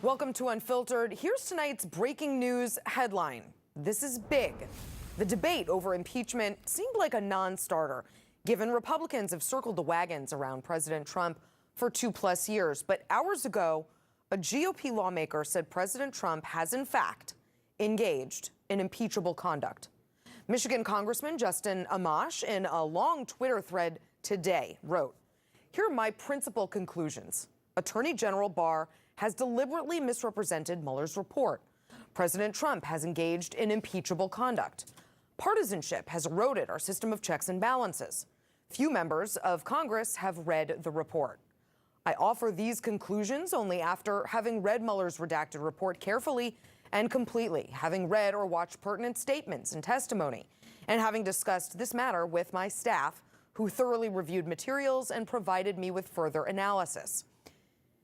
Welcome to Unfiltered. Here's tonight's breaking news headline. This is big. The debate over impeachment seemed like a non-starter, given Republicans have circled the wagons around President Trump for 2+ years. But hours ago, a GOP lawmaker said President Trump has, in fact, engaged in impeachable conduct. Michigan Congressman Justin AMASH, in a long Twitter thread today, wrote, "Here are my principal conclusions. Attorney General Barr has deliberately misrepresented Mueller's report. President Trump has engaged in impeachable conduct. Partisanship has eroded our system of checks and balances. Few members of Congress have read the report. I offer these conclusions only after having read Mueller's redacted report carefully and completely, having read or watched pertinent statements and testimony, and having discussed this matter with my staff, who thoroughly reviewed materials and provided me with further analysis."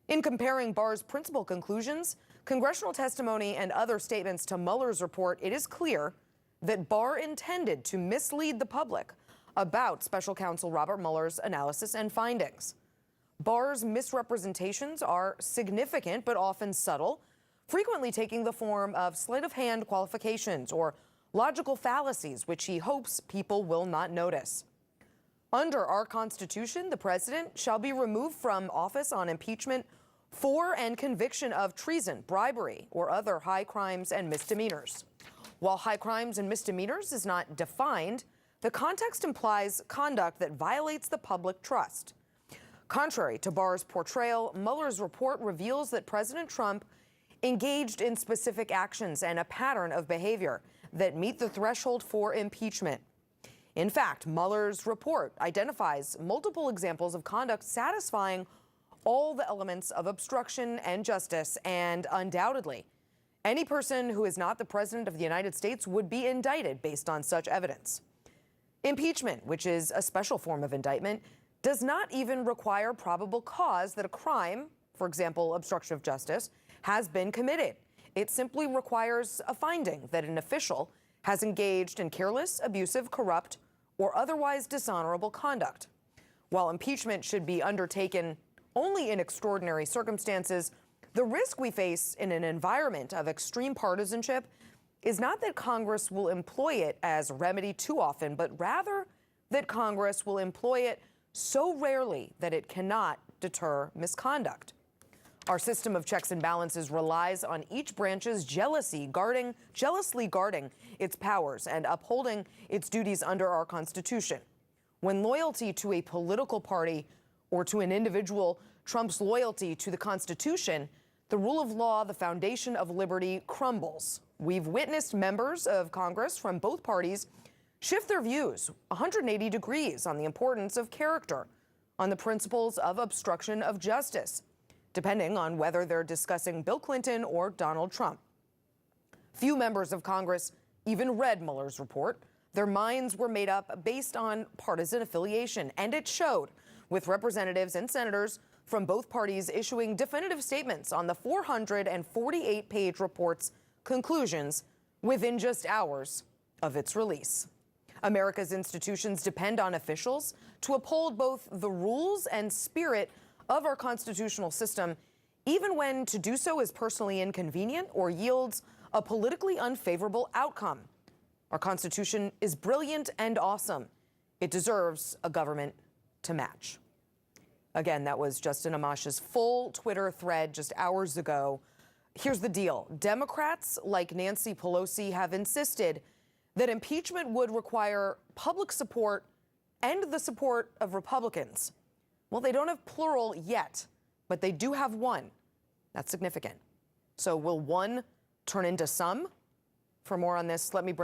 In comparing Barr's principal conclusions, congressional testimony, and other statements to Mueller's report, it is clear that Barr intended to mislead the public about Special Counsel Robert Mueller's analysis and findings. Barr's misrepresentations are significant but often subtle, frequently taking the form of sleight-of-hand qualifications or logical fallacies, which he hopes people will not notice. Under our Constitution, the president shall be removed from office on impeachment for and conviction of treason, bribery, or other high crimes and misdemeanors. While high crimes and misdemeanors is not defined, the context implies conduct that violates the public trust. Contrary to Barr's portrayal, Mueller's report reveals that President Trump engaged in specific actions and a pattern of behavior that meet the threshold for impeachment. In fact, Mueller's report identifies multiple examples of conduct satisfying all the elements of obstruction and justice, and undoubtedly, any person who is not the President of the United States would be indicted based on such evidence. Impeachment, which is a special form of indictment, does not even require probable cause that a crime, for example, obstruction of justice, has been committed. It simply requires a finding that an official has engaged in careless, abusive, corrupt, or otherwise dishonorable conduct. While impeachment should be undertaken only in extraordinary circumstances, the risk we face in an environment of extreme partisanship is not that Congress will employ it as a remedy too often, but rather that Congress will employ it so rarely that it cannot deter misconduct. Our system of checks and balances relies on each branch's jealously guarding its powers and upholding its duties under our Constitution. When loyalty to a political party or to an individual trumps loyalty to the Constitution, the rule of law, the foundation of liberty, crumbles. We've witnessed members of Congress from both parties shift their views 180 degrees on the importance of character, on the principles of obstruction of justice, depending on whether they're discussing Bill Clinton or Donald Trump. Few members of Congress even read Mueller's report. Their minds were made up based on partisan affiliation, and it showed, with representatives and senators from both parties issuing definitive statements on the 448-page report's conclusions within just hours of its release. America's institutions depend on officials to uphold both the rules and spirit of our constitutional system, even when to do so is personally inconvenient or yields a politically unfavorable outcome. Our Constitution is brilliant and awesome. It deserves a government to match. Again, that was Justin AMASH's full Twitter thread just hours ago. Here's the deal. Democrats like Nancy Pelosi have insisted that impeachment would require public support and the support of Republicans. Well, they don't have plural yet, but they do have one. That's significant. So will one turn into some? For more on this, let me bring